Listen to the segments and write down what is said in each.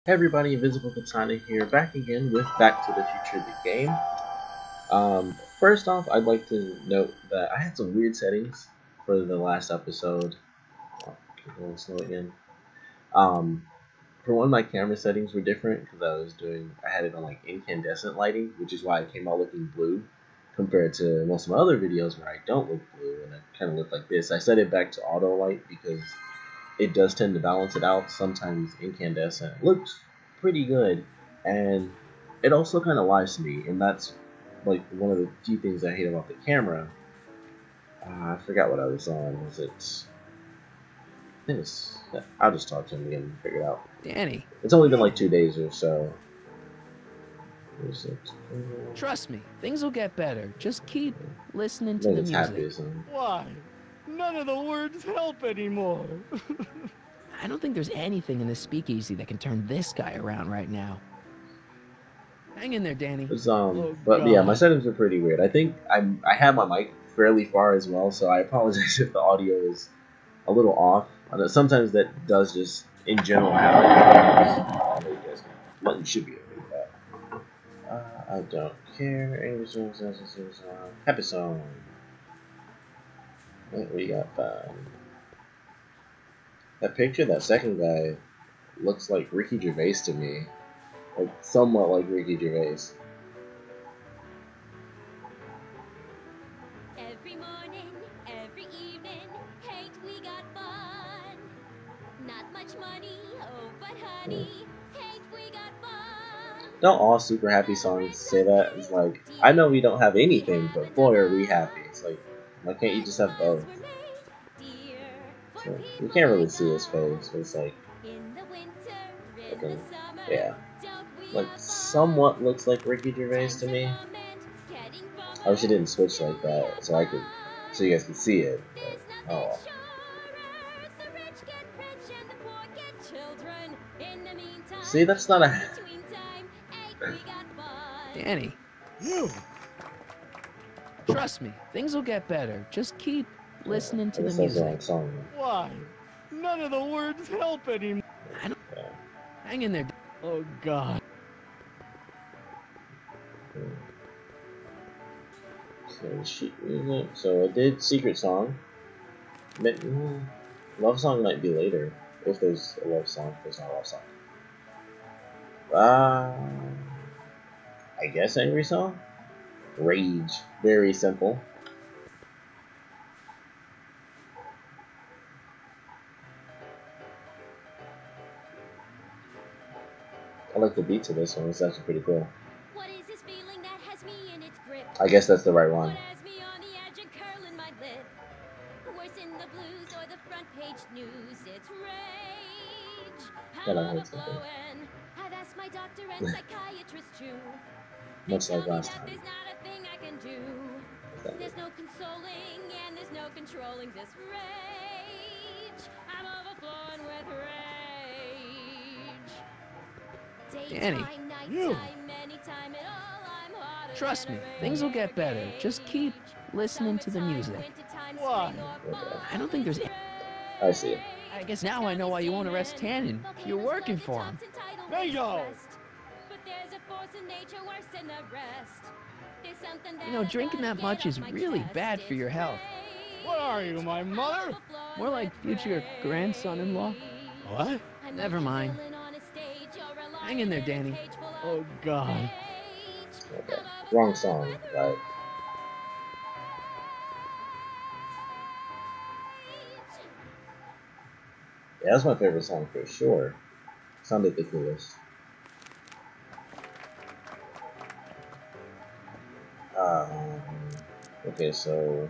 Hey everybody, Invisiblekatana here, back again with Back to the Future the game. First off, I'd like to note that I had some weird settings for the last episode. Oh, a little slow again. For one, my camera settings were different because I had it on like incandescent lighting, which is why it came out looking blue compared to most of my other videos where I don't look blue and I kind of look like this. I set it back to auto light because it does tend to balance it out. Sometimes incandescent looks pretty good, and it also kind of lies to me, and that's like one of the few things I hate about the camera. I forgot what I was on. Was it? I think it's. I'll just talk to him again and figure it out. Danny. It's only been like 2 days or so. Is it? Trust me, things will get better. Just keep listening to I think the it's music. happy or something. Why? None of the words help anymore. I don't think there's anything in this speakeasy that can turn this guy around right now. Hang in there, Danny. It's, Oh, but yeah, God. my settings are pretty weird. I think I have my mic fairly far as well, so I apologize if the audio is a little off. I know sometimes that does just in general happen. Button should be okay with that. I don't care. English episode. What we got? That picture, that second guy, looks like Ricky Gervais to me. Like, somewhat like Ricky Gervais. Every morning, every evening, hate we got fun. Not much money, oh but honey, hate we got fun. Don't all super happy songs say that? It's like, I know we don't have anything, but boy are we happy. It's like, why can't you just have both? So, you can't really see his face, but it's like, yeah. Like, somewhat looks like Ricky Gervais to me. I wish it didn't switch like that, so you guys could see it. But, oh well. See, that's not a. Danny. You. Trust me, things will get better. Just keep listening to the That's the wrong music. song. Why? None of the words help anymore. I don't. Yeah. Hang in there. Oh, God. So I did Secret Song. Love Song might be later. If there's a love song, there's not a love song. I guess Angry Song? Rage. Very simple. I like the beat to this one. It's actually pretty cool. What is this feeling that has me in its grip? I guess that's the right one. What has me on the edge and curling my lip? Worse in the blues or the front page news, it's rage. That I I'm heard something. overflowing. I've asked my doctor and psychiatrist too. Much They like tell me last that time. there's not a thing I can do. There's no consoling and there's no controlling this rage. I'm overflowing with rage. Danny. Daytime, nighttime, You. anytime at all, I'm hotter Trust than me, a things will get better. rage. Just keep listening to the music. Wintertime, Why? spring or fall, I don't think there's. I see. I guess now I know why you won't arrest Tannen. You're working for him. Bingo! But there's a force in nature worse than the rest. There's something You know, that drinking I've that gotta much get is off my really chest. bad for your It's health. rage. What are you, my mother? More like future grandson-in-law. What? I'm Never like a mind. villain on a stage, you're a Hang in there, lion in a Danny. cage full of Oh, God. rage. Okay. I'm Wrong song, overflowing with right? rage. Yeah, that's my favorite song for sure. Sounded the coolest. Okay, so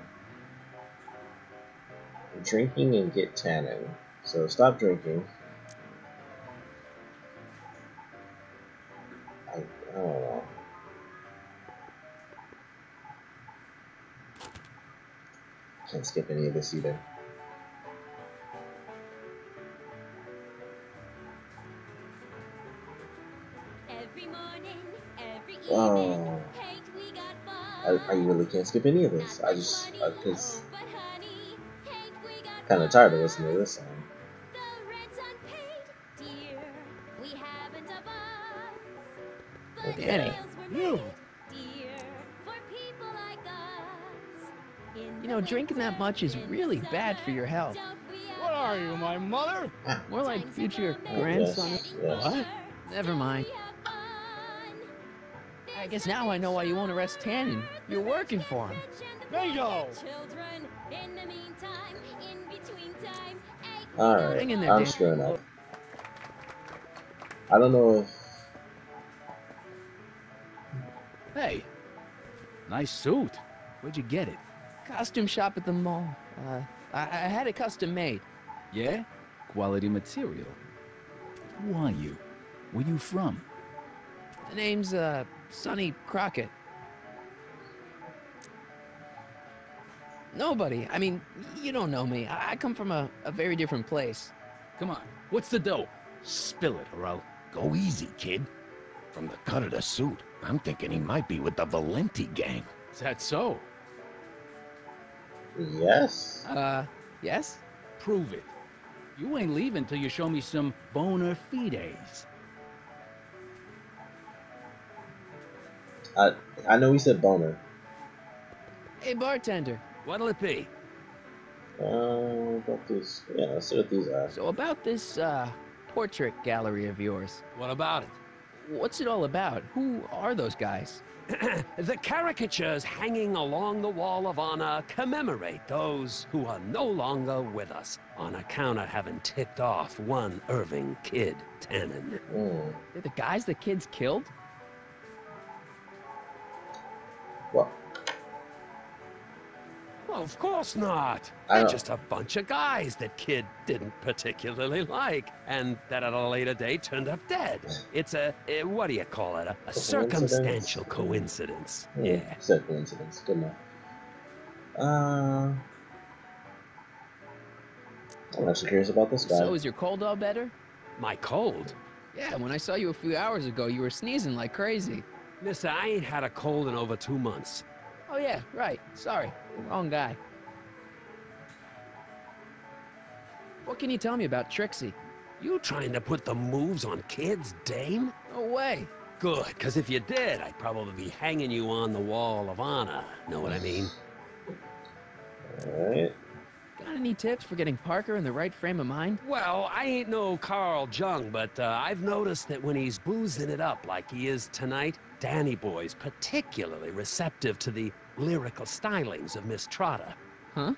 drinking and get tannin. So stop drinking. I don't know. Can't skip any of this either. Every morning, every evening, Oh, hate we got fun. I really can't skip any of this. I just, Not much because money, oh, but honey, hate we got kind of tired of listening to this song. The rent's unpaid, dear. We haven't front of us. But Okay. Danny. smiles were You. made, dear, for people like us. In You the know, drinking that winter, much is in the really bad for summer, your health. don't we have What are you, my fun? mother? More like Times are future coming, grandson. Yes, getting yes. What? tougher, Never still mind. we have fun. I There's guess now I know why you won't nothing arrest Tannen. short, You're the rich working can for him. rich and the Bingo! poor children. In the meantime, in between time, ain't we All got right, Hang in there, I'm Dan. screwing up. I don't know if Hey, nice suit. Where'd you get it? Costume shop at the mall. I had it custom made. Yeah? Quality material. Who are you? Where you from? The name's, Sonny Crockett. Nobody. I mean, you don't know me. I come from a very different place. Come on, what's the dough? Spill it, or I'll... Go easy, kid. From the cut of the suit, I'm thinking he might be with the Valenti gang. Is that so? yes. Yes? Prove it. You ain't leaving till you show me some bona fides. I know we said boner. Hey, bartender. What'll it be? About these. Yeah, let's see what these are. So about this, portrait gallery of yours. What about it? What's it all about? Who are those guys? The caricatures hanging along the wall of honor commemorate those who are no longer with us on account of having tipped off one Irving Kid Tannen. They're the guys the kids killed? Well, Well, of course not. I They're don't- just a bunch of guys that Kid didn't particularly like, and that at a later date turned up dead. It's what do you call it? A circumstantial coincidence. Yeah. Said coincidence. Good enough. I'm actually curious about this guy. So is your cold all better? My cold? Yeah, when I saw you a few hours ago, you were sneezing like crazy. Mister, I ain't had a cold in over 2 months. Oh yeah, right. Sorry. Wrong guy. What can you tell me about Trixie? You trying to put the moves on Kid's dame? No way. Good, because if you did, I'd probably be hanging you on the wall of honor. Know what I mean? Alright. Got any tips for getting Parker in the right frame of mind? Well, I ain't no Carl Jung, but I've noticed that when he's boozing it up like he is tonight, Danny Boy's particularly receptive to the lyrical stylings of Miss Trotter. Huh?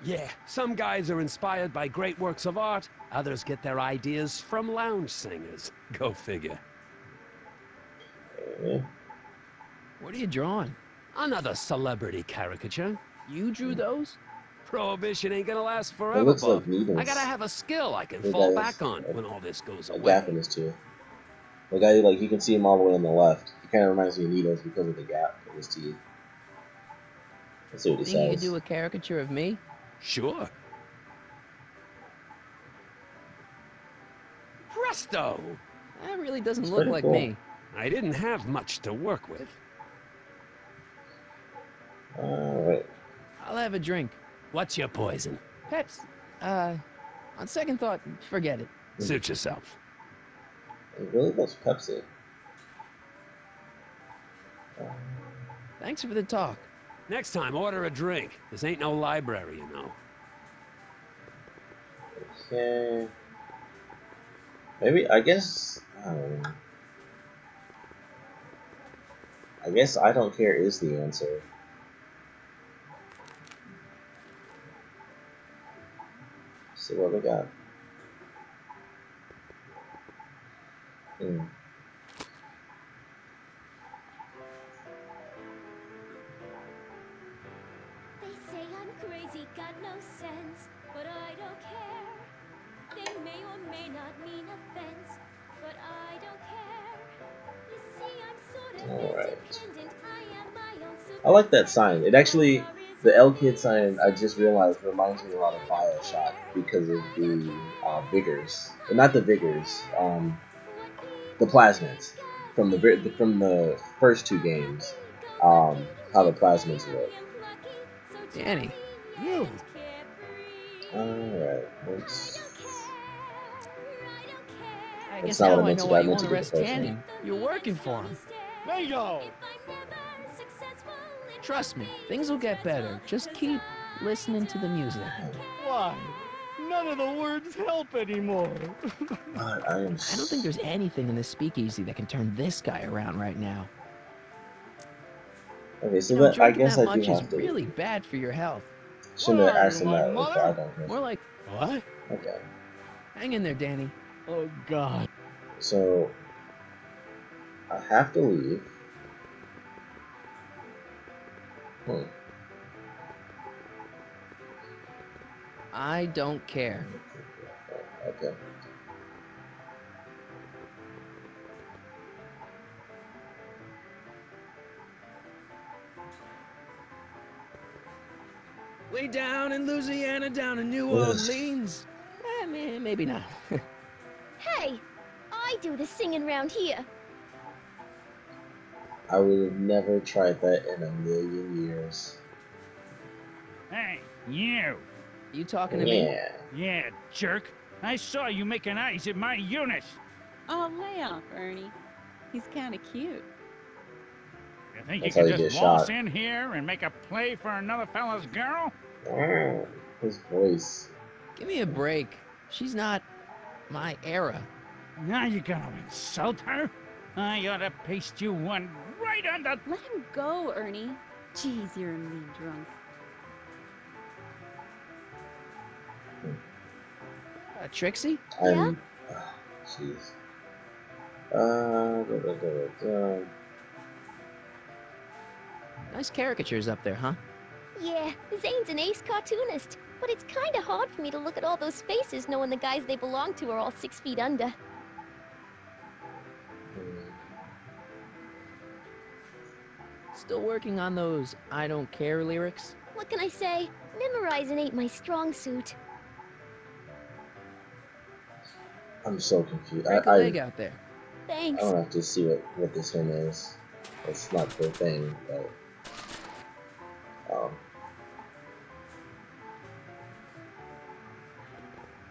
Yeah, some guys are inspired by great works of art, others get their ideas from lounge singers. Go figure. Okay. What are you drawing? Another celebrity caricature. You drew those? Prohibition ain't gonna last It forever, looks Bob. like needles. I gotta have a skill I can The fall guy back is on a- when all this goes A away. gap in his tooth. The guy, like, you can see him all the way on the left. He kind of reminds me of Needles because of the gap in his teeth. Let's see what he Think you could says. do a caricature of me? Sure. Presto! That really doesn't It's look pretty like cool. me. I didn't have much to work with. Alright. I'll have a drink. What's your poison? Peps. On second thought, forget it. Suit yourself. It really loves Pepsi. Thanks for the talk. Next time, order a drink. This ain't no library, you know. Okay. Maybe, I guess, I don't know. I guess I don't care is the answer. Let's see what we got. They say I'm crazy, got no sense, but I don't care. They may or may not mean offense, but I don't care. You see, I'm sort of Alright. independent. I am my own I like that sign. It actually, the L Kid sign, I just realized reminds me a lot of Bioshock because of the vigors. Not the vigors, the plasmids from the first two games. How the plasmids look. Danny. You. Alright, let's. I That's guess not what I now I meant know to do. why I you meant won't to do the arrest first one. Tannen. You're working for him. Bingo! Trust me, things will get better. Just keep listening to the music. Why? None of the words help anymore. God, I am. I don't think there's anything in this speakeasy that can turn this guy around right now. Okay, so You know, that I drinking guess that I do much is have to. really bad for your health. Shouldn't What have are asked you, him my that if I mother? don't care. More like, What? Okay, hang in there, Danny. Oh, God. so I have to leave. Hmm. I don't care. Okay. Way down in Louisiana, down in New Orleans. Maybe not. Hey, I do the singing round here. I would have never tried that in a million years. Hey, you! You talking to me? Yeah. Yeah, jerk! I saw you making eyes at my Eunice! Oh, lay off, Ernie. He's kind of cute. You think That's you how can you just get waltz shot. in here and make a play for another fella's girl? His voice. Give me a break. She's not my era. Now you gonna insult her? I ought to paste you one right on the... Let him go, Ernie. Jeez, you're a mean drunk. Trixie? I'm. Jeez. Da, da, da, da. Nice caricatures up there, huh? Yeah, Zane's an ace cartoonist, but it's kinda hard for me to look at all those faces knowing the guys they belong to are all 6 feet under. Still working on those I don't care lyrics? What can I say? Memorizing ain't my strong suit. I'm so confused. Break a leg out there. Thanks. I don't have to see what this one is. It's not the thing, but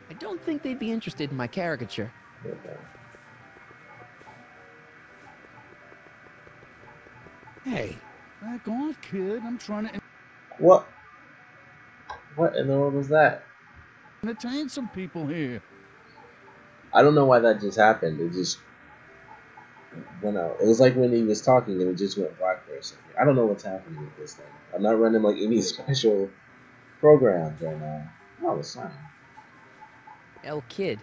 I don't think they'd be interested in my caricature. okay. Hey, back off, kid. I'm trying to What? What in the world was that? entertain some people here. I don't know why that just happened. It just went out. It was like when he was talking and it just went black for a second. I don't know what's happening with this thing. I'm not running like any special programs right now. Oh, it's fine. El Kid.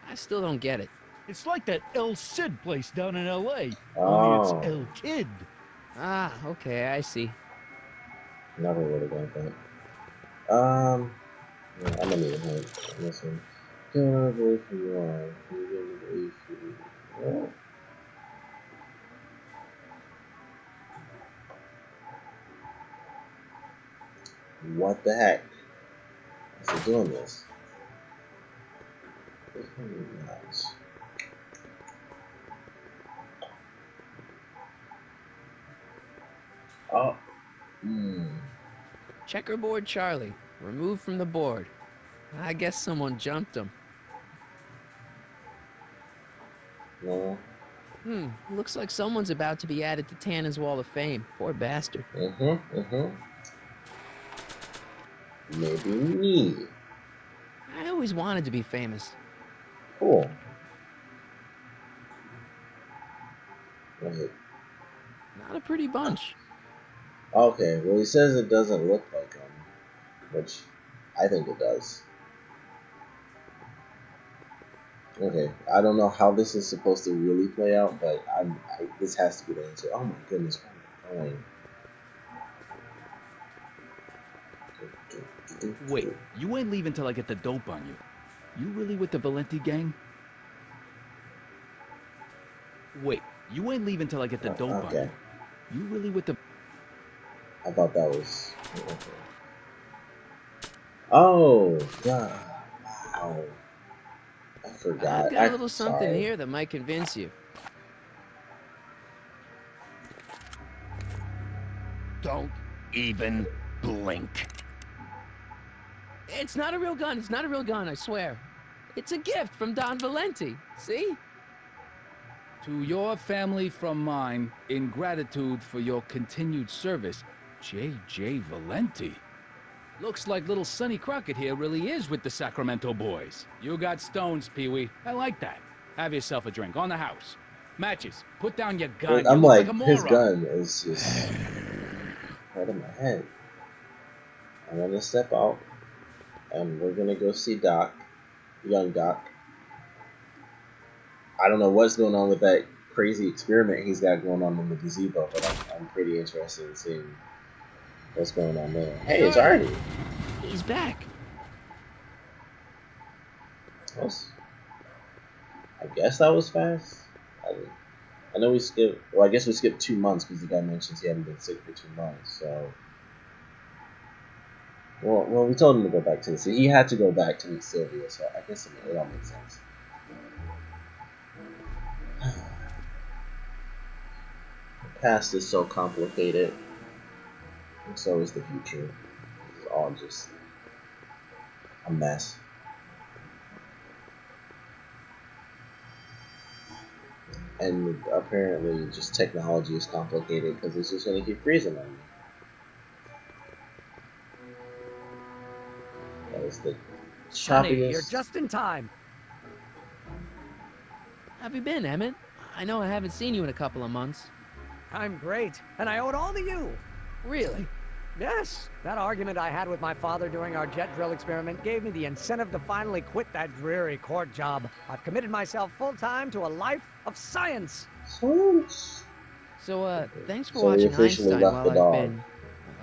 I still don't get it. It's like that El Cid place down in L.A. Oh. Only it's El Kid. Ah, okay, I see. Never would have got that. Yeah, I'm gonna need help. Listen. Don't believe who you are. You didn't believe who you are. What the heck? Is he doing this? Nice. Oh. Checkerboard Charlie. Removed from the board. I guess someone jumped him. No. Looks like someone's about to be added to Tannen's Wall of Fame. Poor bastard. Maybe me. I always wanted to be famous. Cool. Wait. Not a pretty bunch. Okay, well he says it doesn't look like him, which I think it does. Okay, I don't know how this is supposed to really play out, but this has to be the answer. Oh my goodness, where am I going? Wait, you ain't leaving till I get the dope on you. You really with the Valenti gang? Wait, you ain't leaving till I get the dope on you. You really with the... I thought that was... Okay. Oh, God. Wow. I forgot. I've got a little something here that might convince you. Don't even blink. It's not a real gun. It's not a real gun, I swear. It's a gift from Don Valenti. See? To your family from mine, in gratitude for your continued service, J.J. Valenti. Looks like little Sonny Crockett here really is with the Sacramento boys. You got stones, Pee-wee. I like that. Have yourself a drink on the house. Matches. Put down your gun. I'm you look like, a his moron. gun is just right in my head. I'm gonna step out, and we're gonna go see Doc, young Doc. I don't know what's going on with that crazy experiment he's got going on in the gazebo, but I'm pretty interested in seeing what's going on there. Hey, it's Artie. He's back. I guess that was fast. I know we skipped. Well, I guess we skipped 2 months because the guy mentions he hadn't been sick for 2 months. So, well, we told him to go back to the city. He had to go back to meet Sylvia, so I guess it all makes sense. The past is so complicated, and so is the future. It's all just a mess. And apparently, just technology is complicated because it's just going to keep freezing on you. That is the Sonny, choppiness. you're just in time. Have you been, Emmett? I know I haven't seen you in a couple of months. I'm great, and I owe it all to you. Really? Yes, that argument I had with my father during our jet drill experiment gave me the incentive to finally quit that dreary court job. I've committed myself full-time to a life of science. So, thanks for So we watching officially Einstein left while the I've dog been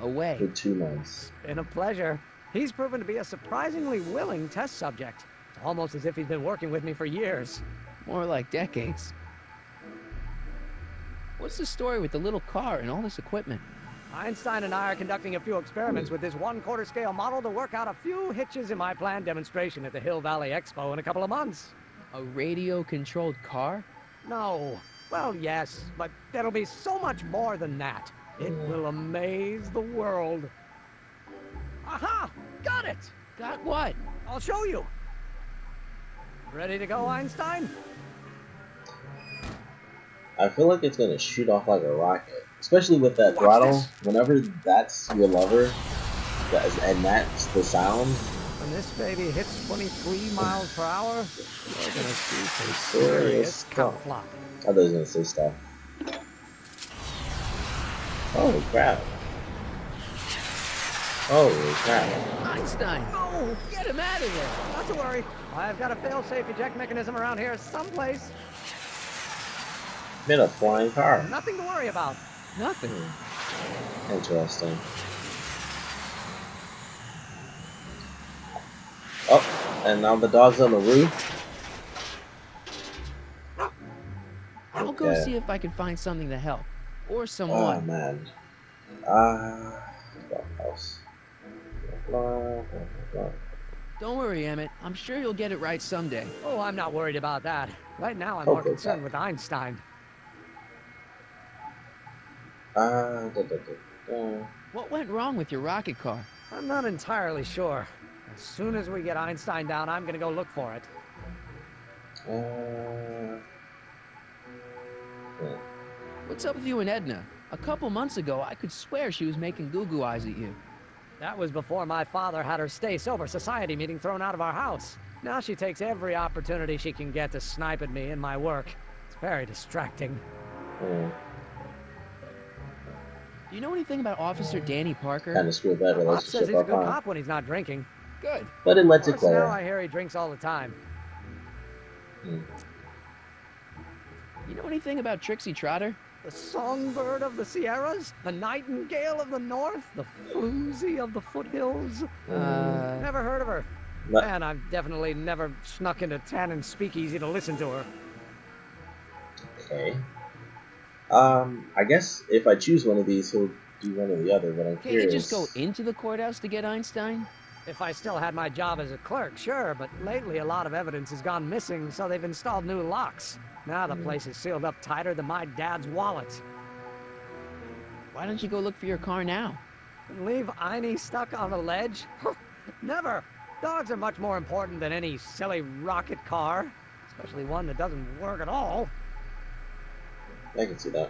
away. for 2 months. It's been a pleasure. He's proven to be a surprisingly willing test subject. It's almost as if he's been working with me for years. More like decades. What's the story with the little car and all this equipment? Einstein and I are conducting a few experiments with this 1/4 scale model to work out a few hitches in my planned demonstration at the Hill Valley Expo in a couple of months. A radio-controlled car? No. Well, yes, but there'll be so much more than that. It will amaze the world. Aha! Got it! Got what? I'll show you. Ready to go, Einstein? I feel like it's gonna shoot off like a rocket, especially with that Watch throttle. this. Whenever that's your lever, and that's the sound. When this baby hits 23 miles per hour, we're gonna see some serious count flop. I thought I was gonna say stuff. Holy crap! Holy crap! Einstein! Oh, Get him out of there! not to worry. I've got a fail-safe eject mechanism around here someplace. Made a flying car. Nothing to worry about. Nothing. Interesting. Oh, and now the dog's on the roof. I'll go see if I can find something to help. Or Oh someone. man. Doghouse. Don't worry, Emmett. I'm sure you'll get it right someday. Oh, I'm not worried about that. Right now, I'm more Okay, concerned with Einstein. What went wrong with your rocket car? I'm not entirely sure. As soon as we get Einstein down, I'm gonna go look for it. What's up with you and Edna? A couple months ago, I could swear she was making goo-goo eyes at you. That was before my father had her Stay Sober Society meeting thrown out of our house. Now she takes every opportunity she can get to snipe at me and my work. It's very distracting. Do you know anything about Officer Danny Parker? Kind of screwed that Pop says relationship he's a up, good huh? cop when he's not drinking. Good. But it lets it Of course, now I clear. hear he drinks all the time. You know anything about Trixie Trotter? The songbird of the Sierras, the nightingale of the north, the floozy of the foothills. Never heard of her. But- And I've definitely never snuck into Tannen's speakeasy to listen to her. Okay. I guess if I choose one of these, he'll do one or the other, but I'm Can't you curious. just go into the courthouse to get Einstein? If I still had my job as a clerk, sure, but lately a lot of evidence has gone missing, so they've installed new locks. Now the place is sealed up tighter than my dad's wallet. Why don't you go look for your car now? And leave Einie stuck on the ledge? Never! Dogs are much more important than any silly rocket car, especially one that doesn't work at all. I can see that.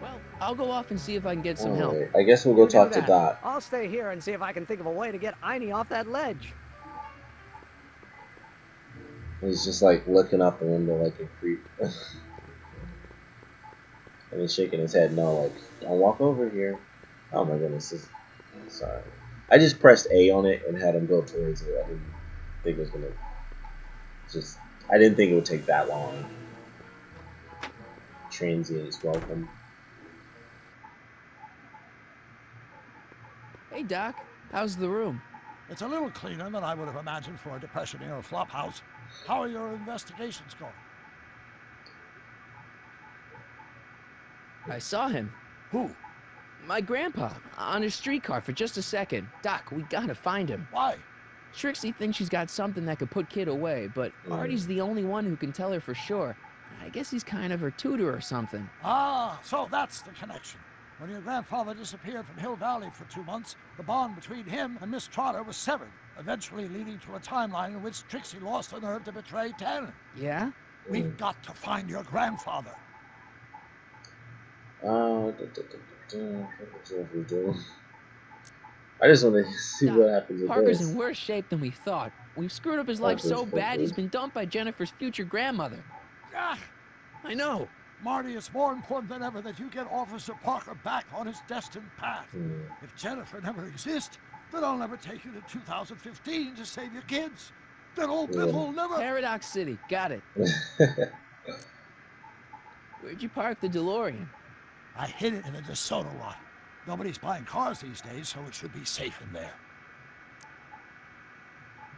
Well, I'll go off and see if I can get some help. Alright, I guess we'll go You do talk to that. Dot. I'll stay here and see if I can think of a way to get Einie off that ledge. He's just like looking out the window like a creep. And he's shaking his head no, like, don't walk over here. Oh my goodness, sorry. I just pressed A on it and had him go towards it. I didn't think it was gonna I didn't think it would take that long. Transients welcome. Hey, Doc. How's the room? It's a little cleaner than I would have imagined for a Depression-era flop house. How are your investigations going? I saw him. Who? My grandpa, on his streetcar for just a second. Doc, we gotta find him. Why? Trixie thinks she's got something that could put Kid away, but Artie's the only one who can tell her for sure. I guess he's kind of her tutor or something. Ah, so that's the connection. When your grandfather disappeared from Hill Valley for 2 months, the bond between him and Miss Trotter was severed, eventually leading to a timeline in which Trixie lost the nerve to betray Tannen. Yeah? We've got to find your grandfather. I just want to see Doc, what happens with Parker's this. in worse shape than we thought. We've screwed up his life so bad he's been dumped by Jennifer's future grandmother. Ah, I know. Marty, it's more important than ever that you get Officer Parker back on his destined path. If Jennifer never exists, then I'll never take you to 2015 to save your kids. Then old Biff will never... Paradox City, got it. Where'd you park the DeLorean? I hid it in a DeSoto lot. Nobody's buying cars these days, so it should be safe in there.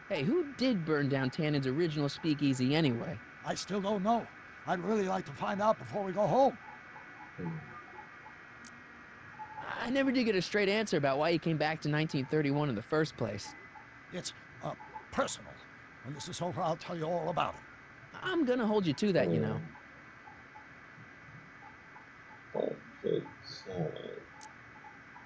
Hey, who did burn down Tannen's original speakeasy anyway? I still don't know. I'd really like to find out before we go home. I never did get a straight answer about why you came back to 1931 in the first place. It's, personal. When this is over, I'll tell you all about it. I'm gonna hold you to that, you know.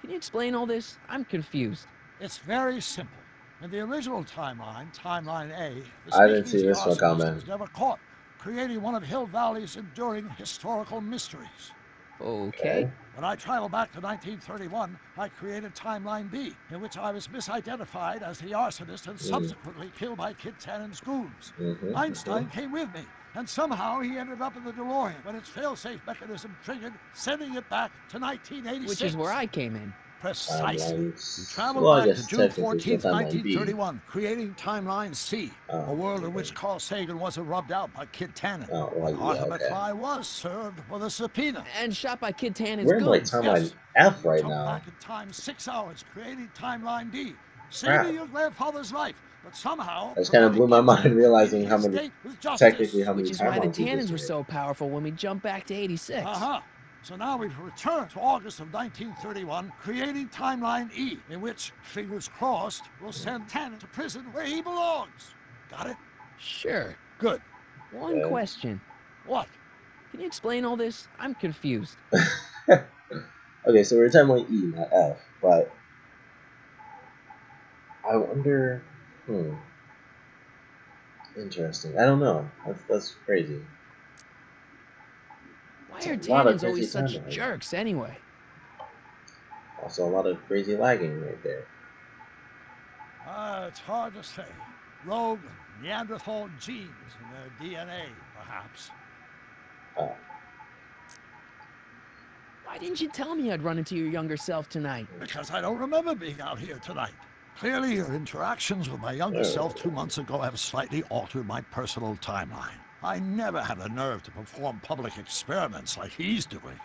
Can you explain all this? I'm confused. It's very simple. In the original timeline, Timeline A, the I didn't see speakeasy this one arsonist coming. was never caught, creating one of Hill Valley's enduring historical mysteries. Okay. When I traveled back to 1931, I created Timeline B, in which I was misidentified as the arsonist and subsequently killed by Kid Tannen's goons. Einstein came with me, and somehow he ended up in the DeLorean when its failsafe mechanism triggered, sending it back to 1986. Which is where I came in. Precisely. We traveled Well, I back guess to June technically 14th, Timeline B. 1931, creating Timeline C, a world in which Carl Sagan wasn't rubbed out by Kid Tannen. Arthur McFly was served with a subpoena. And shot by Kid Tannen's We're in like goons. Timeline F right Jumped now. back in time 6 hours, creating Timeline D, saving your grandfather's life, but somehow... That just kind of blew my mind realizing how many, technically how many Which is why the timelines we Tannens just were did. so powerful when we jumped back to 86. So now we've returned to August of 1931, creating Timeline E, in which, fingers crossed, we'll send Tannen to prison where he belongs. Got it? Sure. Good. One question. What? Can you explain all this? I'm confused. Okay, so we're in Timeline E, not F, but I wonder. Interesting. I don't know. That's crazy. Why It's are a lot of Tannens always crazy such timelines. jerks anyway? Also, a lot of crazy lagging right there. It's hard to say. Rogue Neanderthal genes in their DNA, perhaps. Why didn't you tell me I'd run into your younger self tonight? Because I don't remember being out here tonight. Clearly, your interactions with my younger self 2 months ago have slightly altered my personal timeline. I never had the nerve to perform public experiments like he's doing.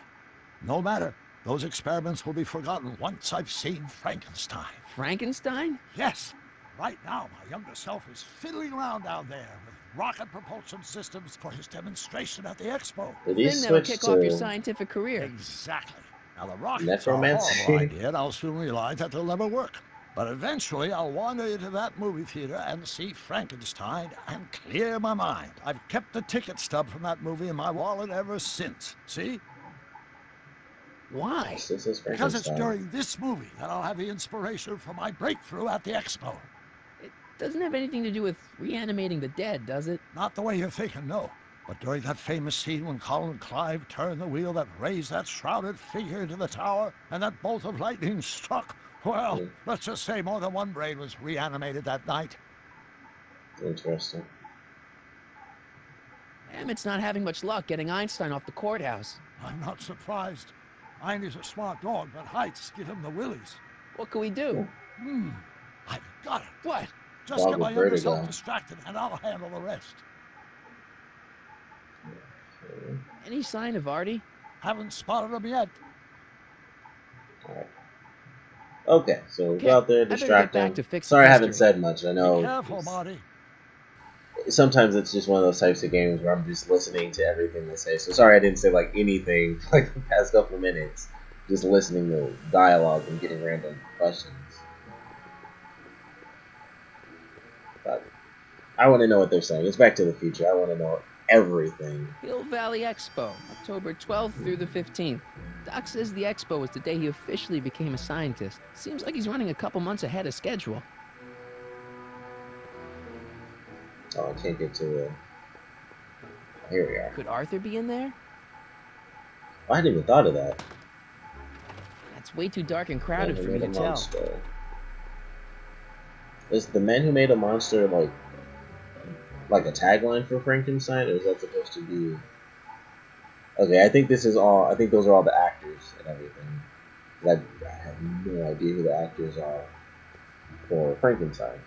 No matter. Those experiments will be forgotten once I've seen Frankenstein. Frankenstein? Yes. Right now, my younger self is fiddling around down there with rocket propulsion systems for his demonstration at the expo. Did he Thing that'll switch kick off your to scientific career. Exactly. Now, the rockets are a necromancy? horrible idea, and I'll soon realize that they'll never work. But eventually, I'll wander into that movie theater and see Frankenstein and clear my mind. I've kept the ticket stub from that movie in my wallet ever since. See? Why? Yes, this is Because it's Frankenstein. during this movie that I'll have the inspiration for my breakthrough at the expo. It doesn't have anything to do with reanimating the dead, does it? Not the way you're thinking, no. But during that famous scene when Colin Clive turned the wheel that raised that shrouded figure into the tower, and that bolt of lightning struck, well, let's just say more than one brain was reanimated that night. Interesting. Emmett's not having much luck getting Einstein off the courthouse. I'm not surprised. Einstein's a smart dog, but heights give him the willies. What can we do? I've got it. What? Just Dog get my with younger vertigo. self distracted, and I'll handle the rest. Any sign of Artie? Haven't spotted him yet. Alright. Okay, so Okay, go out there, I better get distract back him. to fixing Sorry I haven't history. said much. I know. Be careful, Marty. Sometimes it's just one of those types of games where I'm just listening to everything they say. So sorry I didn't say like anything for like the past couple of minutes. Just listening to dialogue and getting random questions. But I want to know what they're saying. It's Back to the Future. I want to know everything. Hill Valley Expo, October 12th through the 15th. Doc says the expo was the day he officially became a scientist. Seems like he's running a couple months ahead of schedule. Oh, I can't get to the... Here we are. Could Arthur be in there? I hadn't even thought of that. That's way too dark and crowded Man for Who me Made to a tell. Monster. Is the Man Who Made a Monster like a tagline for Frankenstein, or is that supposed to be... Okay, I think this is all... I think those are all the actors and everything. I have no idea who the actors are for Frankenstein.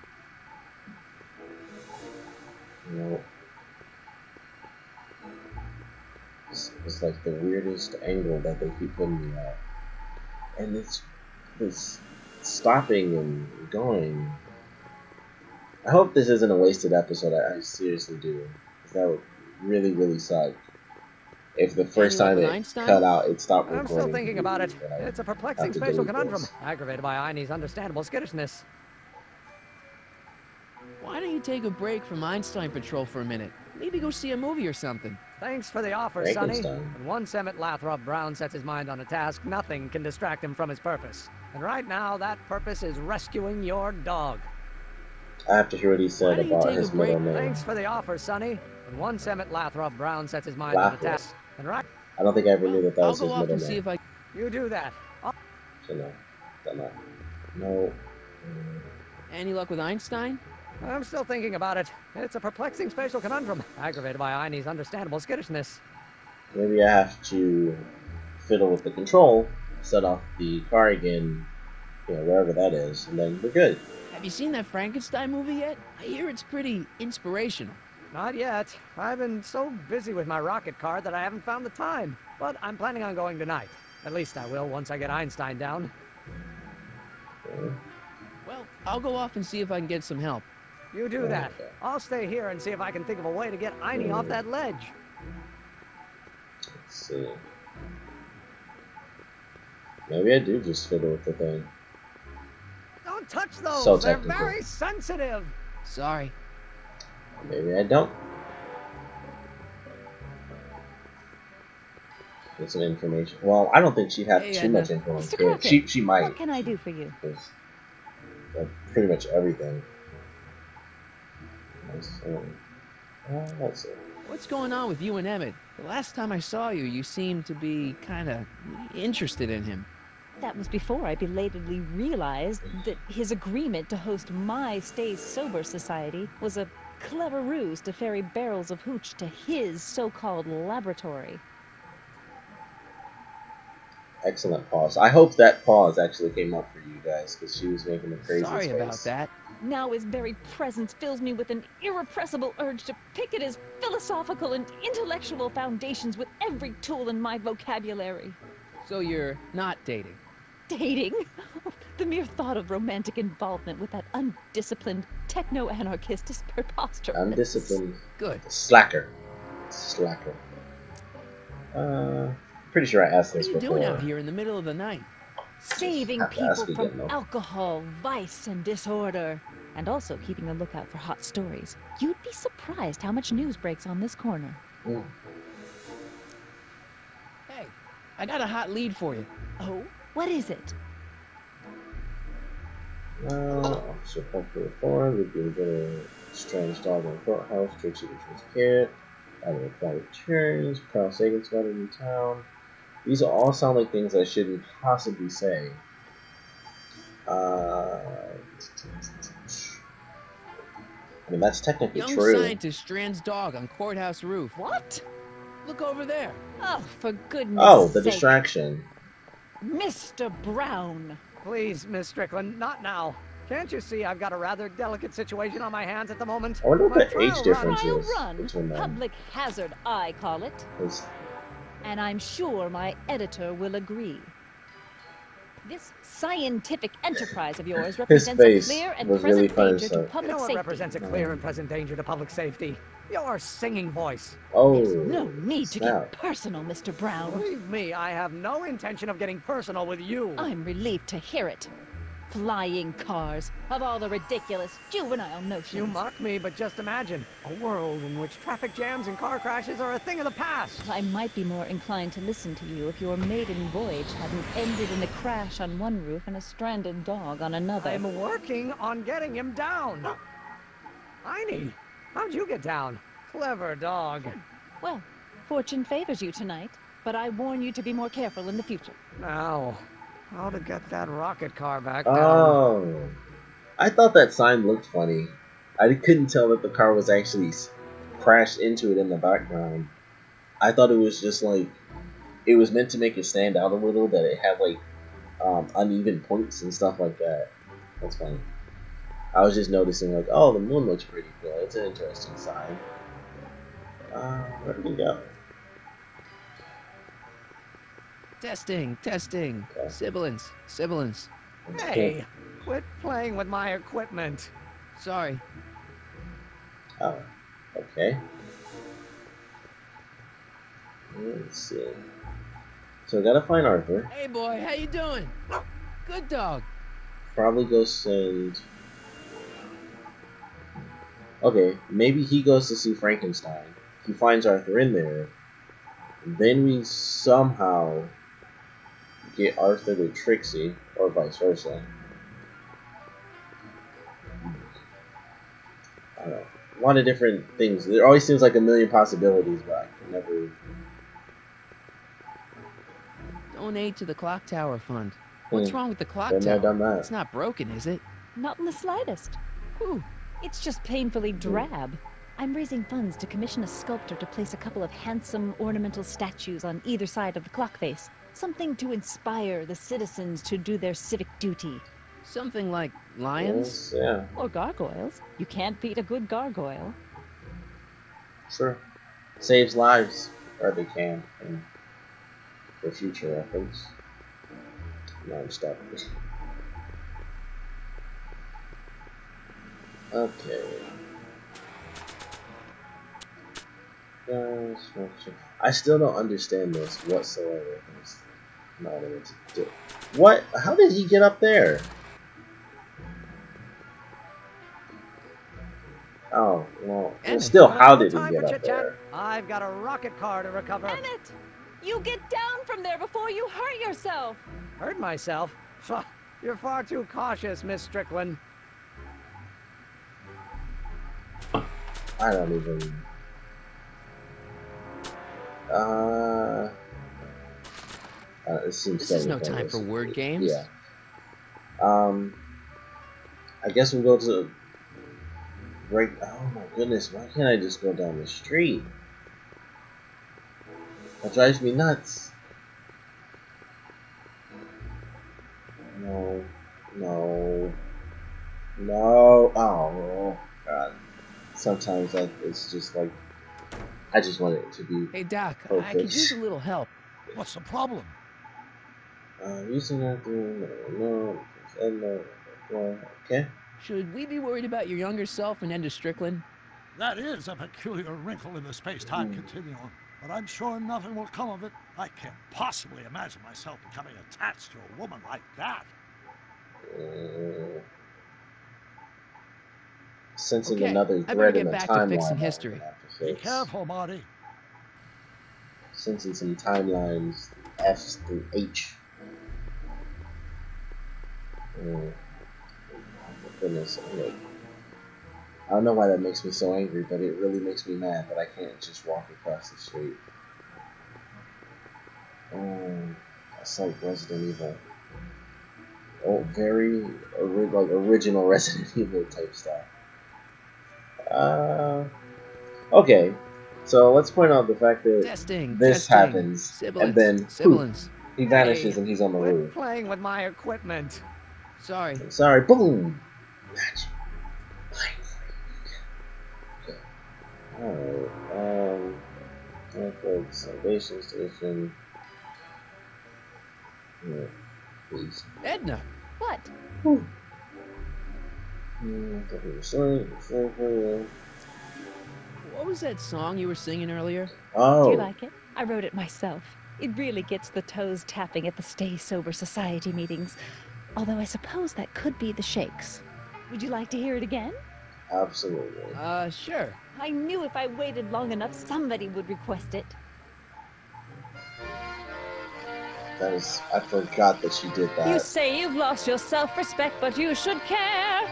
You know, it's like the weirdest angle that they keep putting me at. And it's stopping and going. I hope this isn't a wasted episode. I seriously do. 'Cause that would really, really suck. If the first Any luck time with it Einstein? cut out, it stopped I'm recording. still thinking about it. and I It's a have perplexing to spatial delete conundrum, this. aggravated by Einie's understandable skittishness. Why don't you take a break from Einstein Patrol for a minute? Maybe go see a movie or something. Thanks for the offer, Sonny. Frankenstein. When once Emmett Lathrop Brown sets his mind on a task, nothing can distract him from his purpose. And right now, that purpose is rescuing your dog. I have to hear what he Why said don't you about take a his break? middle name. Thanks for the offer, Sonny. When once Emmett Lathrop Brown sets his mind on a Lathrop. task, and right, I don't think I ever knew that I'll was go his off middle and see name. if I... you do that. So no. Done that. No. Any luck with Einstein? I'm still thinking about it. It's a perplexing spatial conundrum, aggravated by Einie's understandable skittishness. Maybe I have to fiddle with the control, set off the car again, wherever that is, and then we're good. Have you seen that Frankenstein movie yet? I hear it's pretty inspirational. Not yet. I've been so busy with my rocket car that I haven't found the time. But I'm planning on going tonight. At least I will once I get Einstein down. Okay. Well, I'll go off and see if I can get some help. You do that. Okay. I'll stay here and see if I can think of a way to get Einie off that ledge. Let's see. Maybe I do just fiddle with the thing. Don't touch those! So They're technical. very sensitive! Sorry. Maybe I don't. Get some information. Well, I don't think she'd have Hey, too much Edna. information. Mr. Crockett, She might. What can I do for you? Because pretty much everything. Let's see. What's going on with you and Emmett? The last time I saw you, you seemed to be kind of interested in him. That was before I belatedly realized that his agreement to host my Stay Sober Society was a clever ruse to ferry barrels of hooch to his so-called laboratory. Excellent pause. I hope that pause actually came up for you guys, because she was making a crazy Sorry face. about that. Now his very presence fills me with an irrepressible urge to pick at his philosophical and intellectual foundations with every tool in my vocabulary. So you're not dating? Dating? The mere thought of romantic involvement with that undisciplined techno-anarchist is preposterous. Undisciplined. Good. Slacker. Pretty sure I asked What this are you before. doing out here in the middle of the night? Saving Have to ask people again, from though. alcohol, vice, and disorder. And also keeping a lookout for hot stories. You'd be surprised how much news breaks on this corner. Mm. Hey, I got a hot lead for you. Oh, what is it? Officer Parker reformed, would be a strange dog in the courthouse, Trixie returns kid, either apply returns, Carl Sagan spotted in town. These all sound like things I shouldn't possibly say. I mean, that's technically Young true. scientist strands dog on courthouse roof. What? Look over there. Oh, for goodness Oh, the sake. distraction. Mr. Brown. Please, Miss Strickland, not now. Can't you see I've got a rather delicate situation on my hands at the moment? I wonder what My the age trial difference Trial is run. between them. Public hazard, I call it. 'Cause And I'm sure my editor will agree. This scientific enterprise of yours represents a face clear and was really present funny, danger to so- You public know what safety. represents a clear and present danger to public safety? Your singing voice. Oh, There's no need to snap. get personal, Mr. Brown. Believe me, I have no intention of getting personal with you. I'm relieved to hear it. Flying cars, of all the ridiculous juvenile notions. You mock me, but just imagine a world in which traffic jams and car crashes are a thing of the past. I might be more inclined to listen to you if your maiden voyage hadn't ended in a crash on one roof and a stranded dog on another. I'm working on getting him down. Heine, how'd you get down? Clever dog. Well, fortune favors you tonight, but I warn you to be more careful in the future. Now, how to get that rocket car back down? Oh, I thought that sign looked funny. I couldn't tell that the car was actually crashed into it in the background. I thought it was just like it was meant to make it stand out a little, that it had like uneven points and stuff like that. That's funny. I was just noticing like, oh, the moon looks pretty cool. It's an interesting sign. Where did we go? Testing. Sibilance. Hey, quit playing with my equipment. Sorry. Oh, okay. Let's see. So I gotta find Arthur. Hey boy, how you doing? Good dog. Probably go send. Okay, maybe he goes to see Frankenstein. He finds Arthur in there. Then we somehow get Arthur to Trixie, or vice versa. I don't know. A lot of different things. There always seems like a million possibilities, but I can never. Donate to the clock tower fund. What's wrong with the clock Been there, tower? done that. It's not broken, is it? Not in the slightest. Whew. It's just painfully drab. I'm raising funds to commission a sculptor to place a couple of handsome ornamental statues on either side of the clock face. Something to inspire the citizens to do their civic duty. Something like lions? Yes, yeah, Or gargoyles. You can't beat a good gargoyle. sure. Saves lives, or they can, and for future reference. No, I'm stuck. Okay. I still don't understand this whatsoever. Not able to do. What? How did he get up there? Oh, well, still, how did he Time get for up chit-chat. there? I've got a rocket car to recover. Bennett! You get down from there before you hurt yourself! Hurt myself? Pho, you're far too cautious, Miss Strickland. I don't even. It seems This is so no time for word games. Yeah. I guess we'll go to. Right. Oh my goodness! Why can't I just go down the street? That drives me nuts. No. No. No. Oh God. Sometimes it's just like I just want it to be. Hey Doc, I perfect. could use a little help. What's the problem? Using that okay. Should we be worried about your younger self and Enda Strickland? That is a peculiar wrinkle in the space-time continuum, but I'm sure nothing will come of it. I can't possibly imagine myself becoming attached to a woman like that. Sensing Okay, another I better thread get in the back to timeline. fixing I'm gonna history. have to Be fix. careful, Marty. Sensing some timelines F through H. Oh my goodness. I don't know why that makes me so angry, but it really makes me mad that I can't just walk across the street. That's like Resident Evil. Oh, very original Resident Evil type stuff. Okay. So let's point out the fact that this happens, Sibilance. and then poof, he vanishes and he's on the roof. Playing with my equipment. Sorry. Sorry. Boom. Alright. Netflix Salvation Station. Yeah, please. Edna. What? What was that song you were singing earlier? Oh. Do you like it? I wrote it myself. It really gets the toes tapping at the Stay Sober Society meetings. Although I suppose that could be the shakes. Would you like to hear it again? Absolutely. Sure. I knew if I waited long enough, somebody would request it. I forgot that she did that. You say you've lost your self-respect, but you should care.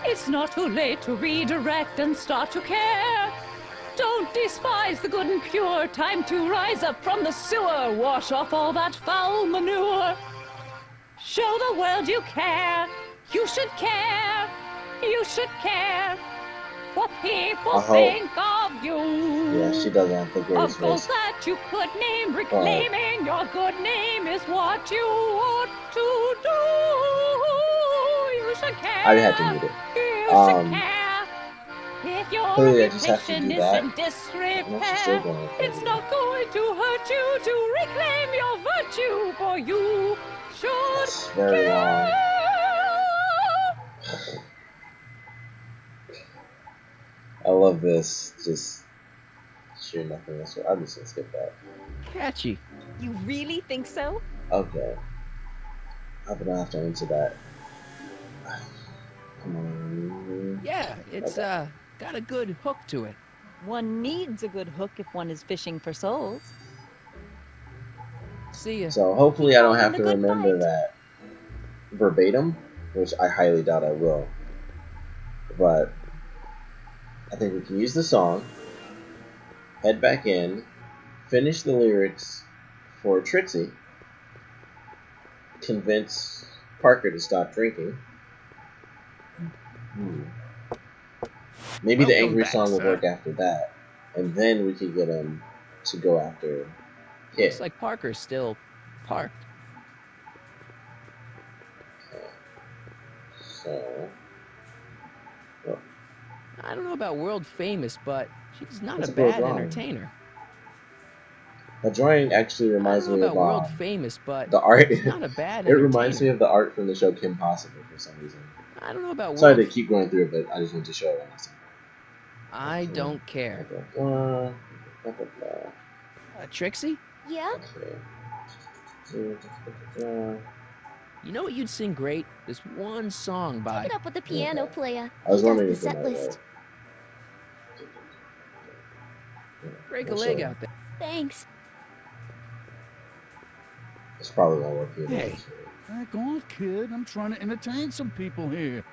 It's not too late to redirect and start to care. Don't despise the good and pure. Time to rise up from the sewer. Wash off all that foul manure. Show the world you care. You should care. You should care. What people think of you. Yeah, she doesn't have the greatest Of goals voice. that you could name. Reclaiming your good name is what you ought to do. You should care. I had to mute it. You should care. If your Clearly I just have to reputation do is that. in And that's still disrepair, going it's not going to hurt you to reclaim your virtue, for you should That's very long. I love this. Just sheer nothingness. I'm just gonna skip that. Catchy. You really think so? Okay. I'm gonna have to answer that. Come on. Yeah, it's got a good hook to it. One needs a good hook if one is fishing for souls. See ya. So hopefully I don't have a to good remember fight. that verbatim, which I highly doubt I will. But I think we can use the song, head back in, finish the lyrics for Trixie, convince Parker to stop drinking. Maybe the Welcome angry back, song will sir. work after that, and then we could get him to go after Kit. Looks like Parker's still parked. So, well, I don't know about world famous, but she's not What's a a good bad drawing? entertainer. the drawing actually I reminds don't me know of about world famous, but the art. she's not a bad It reminds me entertainer. of the art from the show Kim Possible for some reason. I don't know about Sorry world. to keep going through it, but I just want to show it one last time. I don't care. Trixie, Yeah? you know what you'd sing great? This one song by. Take it up with the piano player. I was He does wondering the if it set might list. Break a leg out there. Thanks. It's probably won't work here. Hey. Back off, kid. I'm trying to entertain some people here.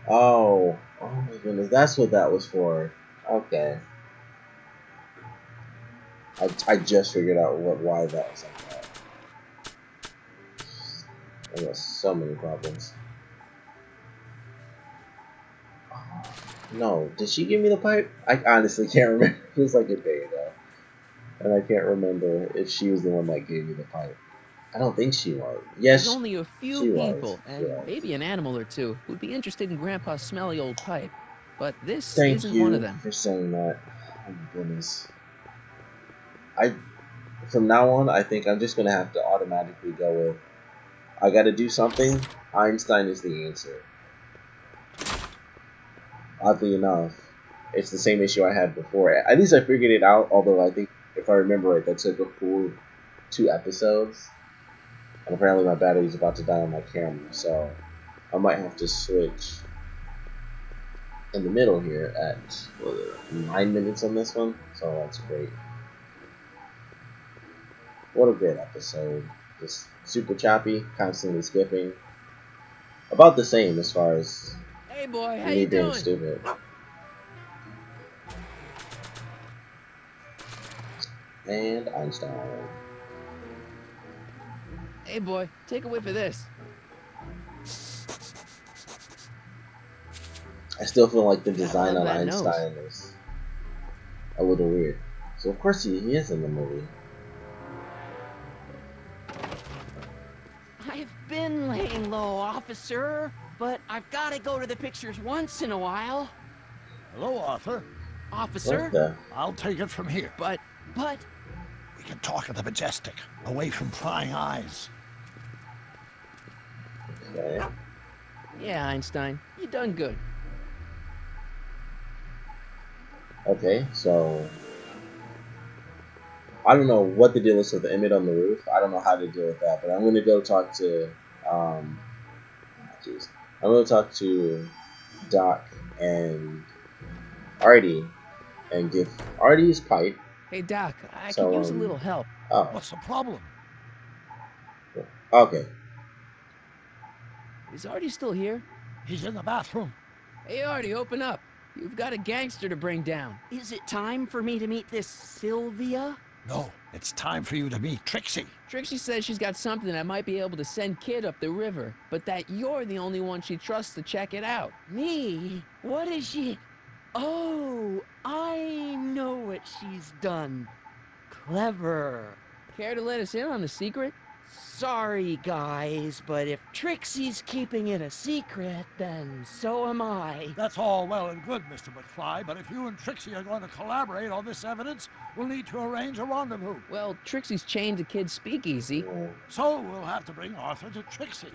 Oh my goodness, that's what that was for. Okay. I just figured out why that was like that. I got so many problems. No, did she give me the pipe? I honestly can't remember. It was like a day ago. And I can't remember if she was the one that gave me the pipe. I don't think she was. Yes, There's only a she few was. people, and She was. maybe an animal or two, who'd be interested in Grandpa's smelly old pipe. But this Thank isn't you one of them. for saying that. Oh my goodness. From now on, I think I'm just gonna have to automatically go with, I gotta do something. Einstein is the answer. Oddly enough, it's the same issue I had before. At least I figured it out, although I think, if I remember right, that took a full 2 episodes. And apparently my battery's about to die on my camera, so I might have to switch in the middle here at 9 minutes on this one, so that's great. What a great episode. Just super choppy, constantly skipping. About the same as far as Hey boy, how me you being doing? stupid. And Einstein. Hey boy, take a whiff of this. I still feel like the Gotta design love on that nose. Einstein is a little weird. So of course he is in the movie. I've been laying low, officer, but I've got to go to the pictures once in a while. Hello, Arthur. Officer? What the? I'll take it from here. But... We can talk at the Majestic, away from prying eyes. Okay. Yeah, Einstein, you done good. Okay, so I don't know what the deal is with the image on the roof. I don't know how to deal with that, but I'm gonna go talk to jeez. I'm gonna talk to Doc and Artie and give Artie his pipe. Hey Doc, I So, could use a little help. Oh, What's the problem? okay. Is Artie still here? He's in the bathroom. Hey Artie, open up. You've got a gangster to bring down. Is it time for me to meet this Sylvia? No, it's time for you to meet Trixie. Trixie says she's got something that might be able to send Kid up the river, but that you're the only one she trusts to check it out. Me? What is she... Oh, I know what she's done. Clever. Care to let us in on the secret? Sorry, guys, but if Trixie's keeping it a secret, then so am I. That's all well and good, Mr. McFly, but if you and Trixie are going to collaborate on this evidence, we'll need to arrange a rendezvous. Well, Trixie's chained to Kid's speakeasy. So we'll have to bring Arthur to Trixie.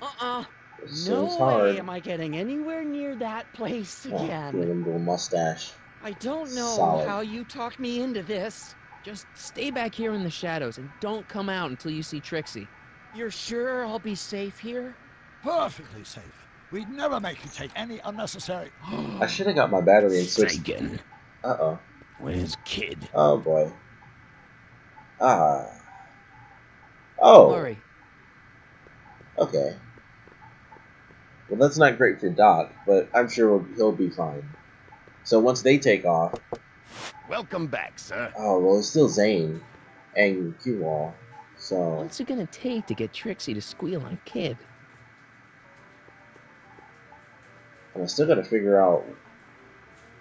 No way am I getting anywhere near that place again. With a little mustache. I don't know Solid. how you talked me into this. Just stay back here in the shadows and don't come out until you see Trixie. You're sure I'll be safe here? Perfectly safe. We'd never make you take any unnecessary... I should have got my battery in 6. Sagan. Uh-oh. Where's Kid? Oh boy. Ah. Don't Oh. worry. Okay. Well, that's not great for Doc, but I'm sure he'll be fine. So once they take off... Welcome back, sir. Oh, well, it's still Zane and Q-Wall, so... What's it gonna take to get Trixie to squeal on Kid? And I still gotta figure out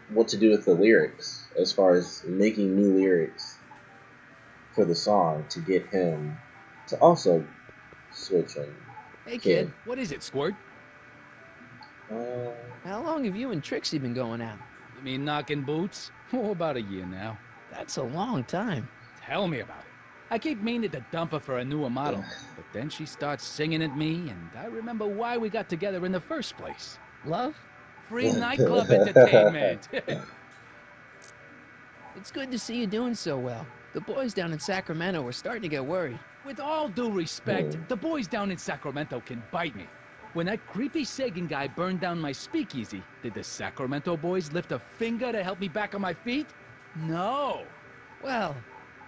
what to do with the lyrics, as far as making new lyrics for the song to get him to also switch on Hey Kid, What is it, Squirt? how long have you and Trixie been going out? You mean knocking boots? Oh, about a year now. That's a long time. Tell me about it. I keep meaning to dump her for a newer model, but then she starts singing at me, and I remember why we got together in the first place. Love? Free nightclub entertainment. It's good to see you doing so well. The boys down in Sacramento were starting to get worried. With all due respect, the boys down in Sacramento can bite me. When that creepy Sagan guy burned down my speakeasy, did the Sacramento boys lift a finger to help me back on my feet? No. Well,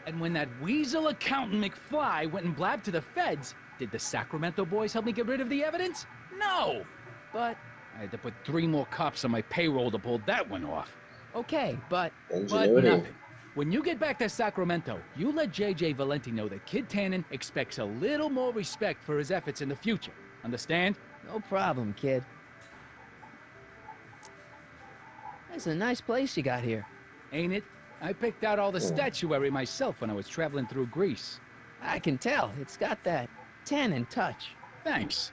and when that weasel accountant McFly went and blabbed to the feds, did the Sacramento boys help me get rid of the evidence? No. But I had to put 3 more cops on my payroll to pull that one off. okay, but nothing. When you get back to Sacramento, you let J.J. Valenti know that Kid Tannen expects a little more respect for his efforts in the future. Understand? no problem, Kid. That's a nice place you got here. Ain't it? I picked out all the statuary myself when I was traveling through Greece. I can tell. It's got that Tannen touch. Thanks.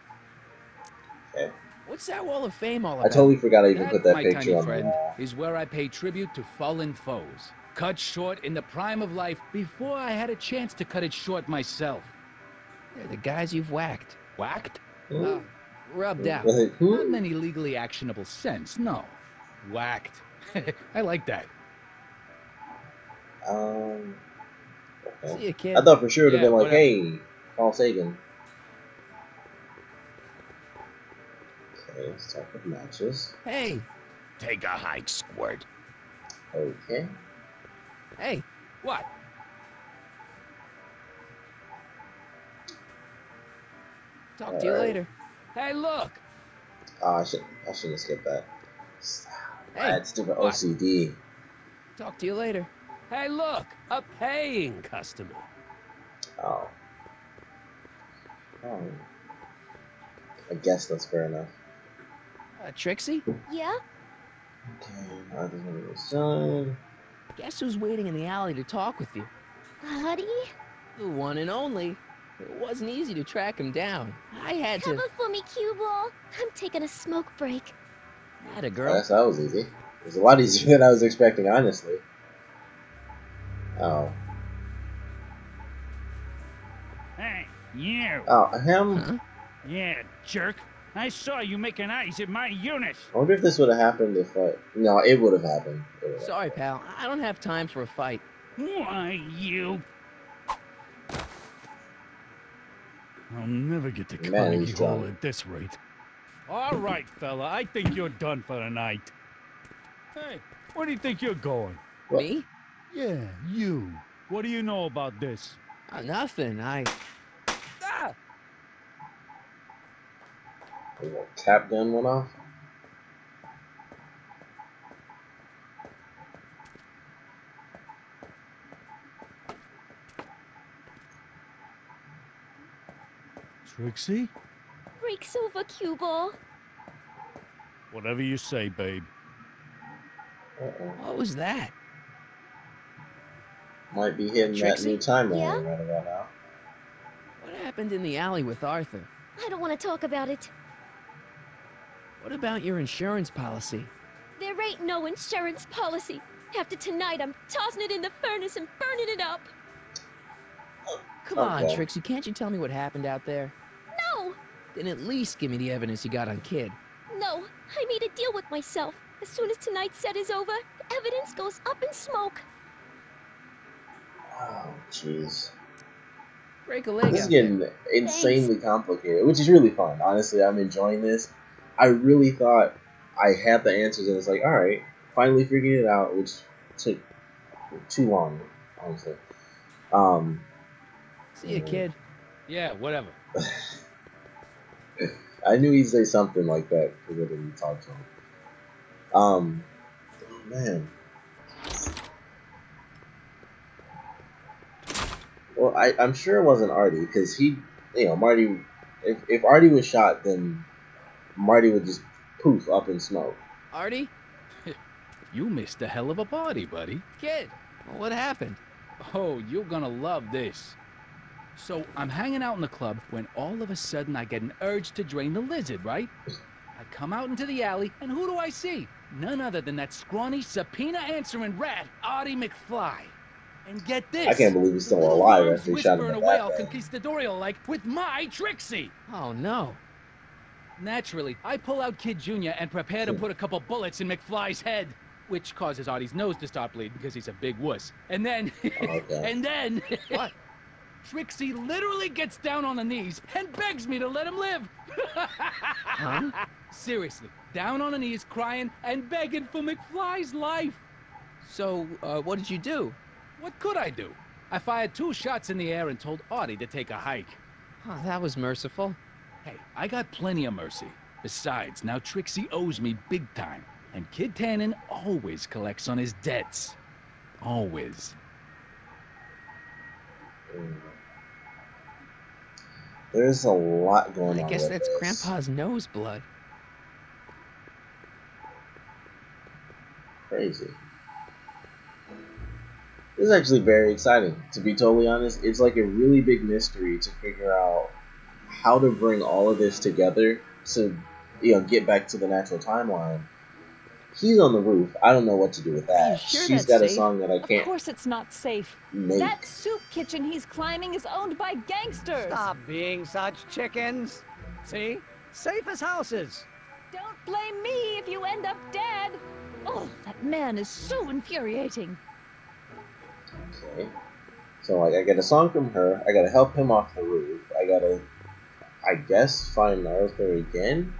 Okay. What's that wall of fame all I about? totally forgot I even put that my picture tiny on the friend, wall. is where I pay tribute to fallen foes. Cut short in the prime of life before I had a chance to cut it short myself. They're the guys you've whacked. Whacked? Rubbed out. Not in any legally actionable sense, no. Whacked. I like that. Okay. See you, Kid. I thought for sure it would have Yeah, been like, whatever. hey, Carl Sagan. Okay, let's talk with matches. Hey, Take a hike, Squirt. Okay. hey, What? talk to you Alright. later. Hey, look! Oh, I shouldn't skip that. Hey, That's stupid what? OCD. talk to you later. Hey, look, a paying customer. Oh. Oh. I guess that's fair enough. Trixie? Yeah? Okay, Arthur's gonna go son. Guess who's waiting in the alley to talk with you? Buddy? The one and only. It wasn't easy to track him down. I had to... Cover for me, cue ball. I'm taking a smoke break. Had a Oh, girl. that was easy. It was a lot easier than I was expecting, honestly. Oh. Hey, you. Oh, him? Huh? Yeah, jerk. I saw you making eyes at my unit. I wonder if this would have happened if I... No, it would have happened. It would've Sorry, pal. I don't have time for a fight. Why, you? I'll never get to Man, Carnegie he's Hall done. at this rate. All right, fella. I think you're done for the night. Hey, where do you think you're going? What? Me? Yeah, you. What do you know about this? Nothing. Ah! The little tap gun went off. Trixie? Breaks over, cue ball. Whatever you say, babe. Uh-oh. What was that? Might be hitting that Trixie? new timeline Yeah? right about now. What happened in the alley with Arthur? I don't want to talk about it. What about your insurance policy? There ain't no insurance policy. After tonight, I'm tossing it in the furnace and burning it up. Come on, Okay. Trixie. Can't you tell me what happened out there? No! Then at least give me the evidence you got on Kid. No, I made a deal with myself. As soon as tonight's set is over, the evidence goes up in smoke. Oh, jeez. Break a leg This is out there. getting insanely complicated, which is really fun. Honestly, I'm enjoying this. I really thought I had the answers, and it's like, all right, finally figuring it out, which took too long, honestly. See ya, Kid. Yeah, whatever. I knew he'd say something like that because I didn't talk to him. Oh man. Well, I'm sure it wasn't Artie because Marty. If Artie was shot, then Marty would just poof up in smoke. Artie? You missed a hell of a party, buddy. Kid! Well, what happened? Oh, you're gonna love this. So, I'm hanging out in the club when all of a sudden I get an urge to drain the lizard, right? I come out into the alley, and who do I see? None other than that scrawny, subpoena-answering rat, Artie McFly. And get this! I can't believe he's still the little alive worm's after he shot him whispering in away that all bad. conquistadorial-like with my Trixie! Oh, no. Naturally, I pull out Kid Jr. and prepare to put a couple bullets in McFly's head, which causes Artie's nose to start bleeding because he's a big wuss. And then, and then, What? Trixie literally gets down on the knees and begs me to let him live. Huh? Seriously, down on the knees, crying and begging for McFly's life. So, what did you do? What could I do? I fired 2 shots in the air and told Artie to take a hike. Oh, that was merciful. Hey, I got plenty of mercy. Besides, now Trixie owes me big time. And Kid Tannen always collects on his debts. Always. There's a lot going on. I guess with that's this. Grandpa's nose blood. Crazy. This is actually very exciting, to be totally honest. It's like a really big mystery to figure out how to bring all of this together to, get back to the natural timeline. He's on the roof. I don't know what to do with Are you that. sure She's that's got a safe? song that I Of can't course it's not safe. make. That soup kitchen he's climbing is owned by gangsters. Stop being such chickens. See? Safe as houses. Don't blame me if you end up dead. Oh, that man is so infuriating. Okay. So I get a song from her. I gotta help him off the roof. I gotta, I guess, find Arthur again.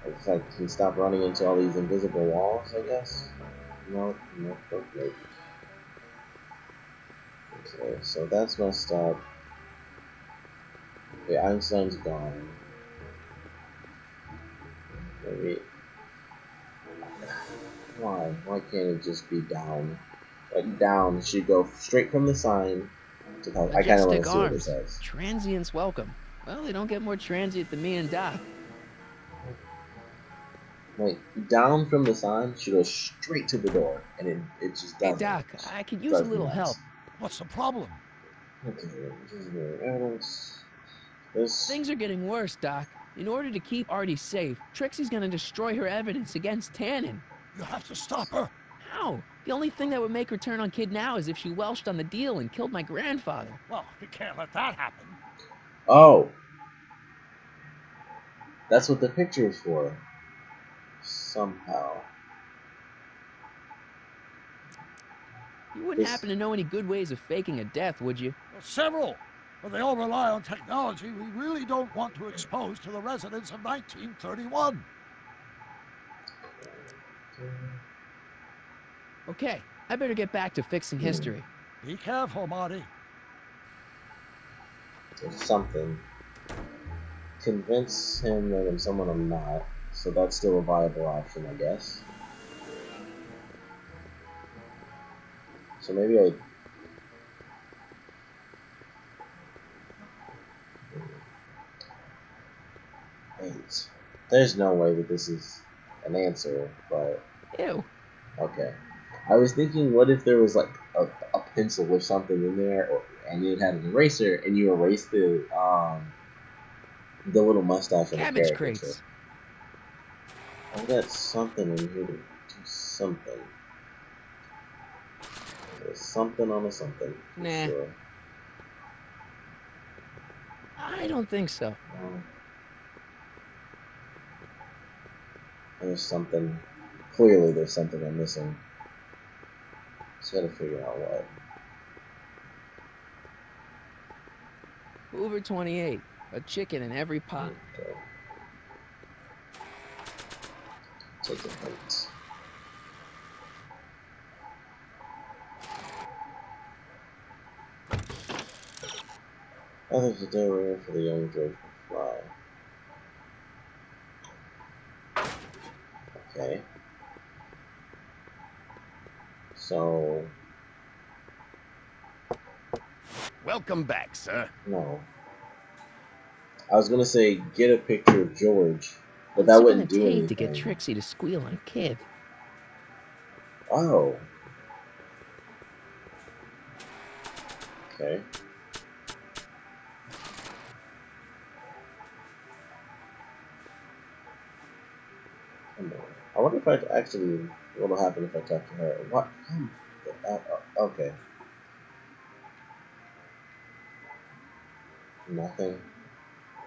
It's like, can stop running into all these invisible walls, I guess? No, okay. Okay, so that's messed up. Okay, Einstein's gone. Maybe. Why? Why can't it just be down? Like, down should go straight from the sign to the house. I kind of want to see what it says. Transients welcome. Well, they don't get more transient than me and Doc. Like, down from the sign should go straight to the door, and it just doesn't. Hey, Doc, I could use a little help. What's the problem? Okay, this is the evidence. This... Things are getting worse, Doc. In order to keep Artie safe, Trixie's gonna destroy her evidence against Tannen. You have to stop her. How? The only thing that would make her turn on Kid now is if she welched on the deal and killed my grandfather. Well, you can't let that happen. Oh. That's what the picture is for. Somehow. You wouldn't happen to know any good ways of faking a death, would you? Well, several. But they all rely on technology we really don't want to expose to the residents of 1931. Okay, I better get back to fixing history. Be careful, Marty. There's something. Convince him that I'm someone I'm not. So that's still a viable option, I guess. So maybe I... Wait. There's no way that this is an answer, but... Ew. Okay. I was thinking, what if there was like a pencil or something in there, and it had an eraser, and you erased the little mustache on the Cabbage caricature. crates. I've got something in here to do something. There's something on a something. Nah. Sure. I don't think so. There's something. Clearly, there's something I'm missing. Just gotta figure out what. Hoover 28. A chicken in every pot. Okay. Take a hint. Others a day rare for the young George to fly. Okay. So... Welcome back, sir. No. I was gonna say, get a picture of George, but that wouldn't do anything. To get Trixie to squeal on Kid. Oh. Okay. I wonder if I actually, what will happen if I talk to her? What? Okay. Nothing.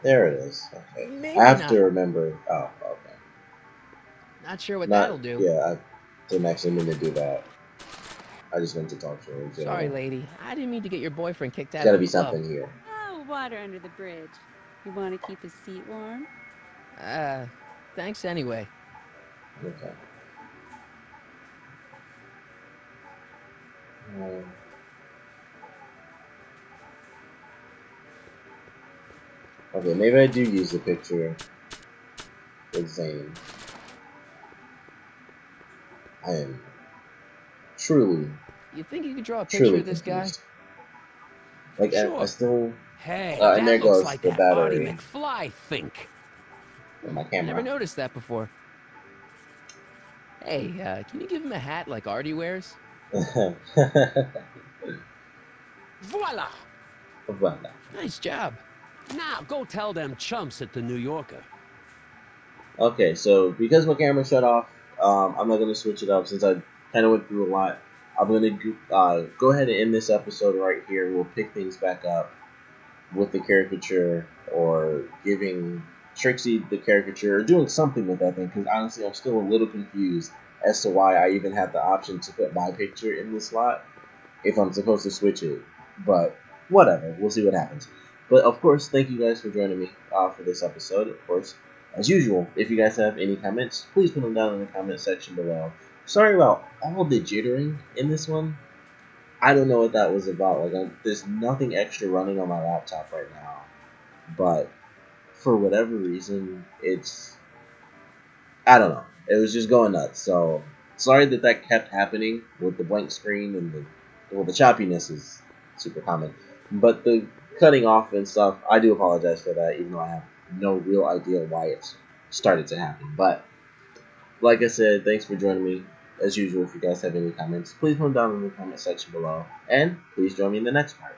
There it is. Okay. Maybe I have not. to remember. Oh, okay. Not sure what that'll do. Yeah, I didn't actually mean to do that. I just meant to talk to her in general. Sorry, lady. I didn't mean to get your boyfriend kicked out There's of the gotta be club. something here. Oh, water under the bridge. You want to keep his seat warm? Thanks anyway. Okay. Okay, maybe I do use the picture with Zane. I am truly, You think you could draw a picture of this confused. guy? Like, Sure. I still... Hey, and there that looks goes like the that battery. Artie McFly think. On my I camera. never noticed that before. Hey, can you give him a hat like Artie wears? Voila! Voila. Nice job. Now, go tell them chumps at the New Yorker. Okay, so because my camera shut off, I'm not going to switch it up since I kind of went through a lot. I'm going to go ahead and end this episode right here. We'll pick things back up with the caricature or giving Trixie the caricature or doing something with that thing, because honestly I'm still a little confused as to why I even have the option to put my picture in the slot if I'm supposed to switch it. But whatever, we'll see what happens. But of course, thank you guys for joining me for this episode. Of course, As usual, if you guys have any comments, please put them down in the comment section below. Sorry about all the jittering in this one. I don't know what that was about. Like, there's nothing extra running on my laptop right now, but for whatever reason, I don't know. It was just going nuts. So sorry that kept happening with the blank screen and the choppiness is super common. But the cutting off and stuff, I do apologize for that, even though I have no real idea why it started to happen. But like I said, thanks for joining me. As usual, if you guys have any comments, please put them down in the comment section below. And please join me in the next part.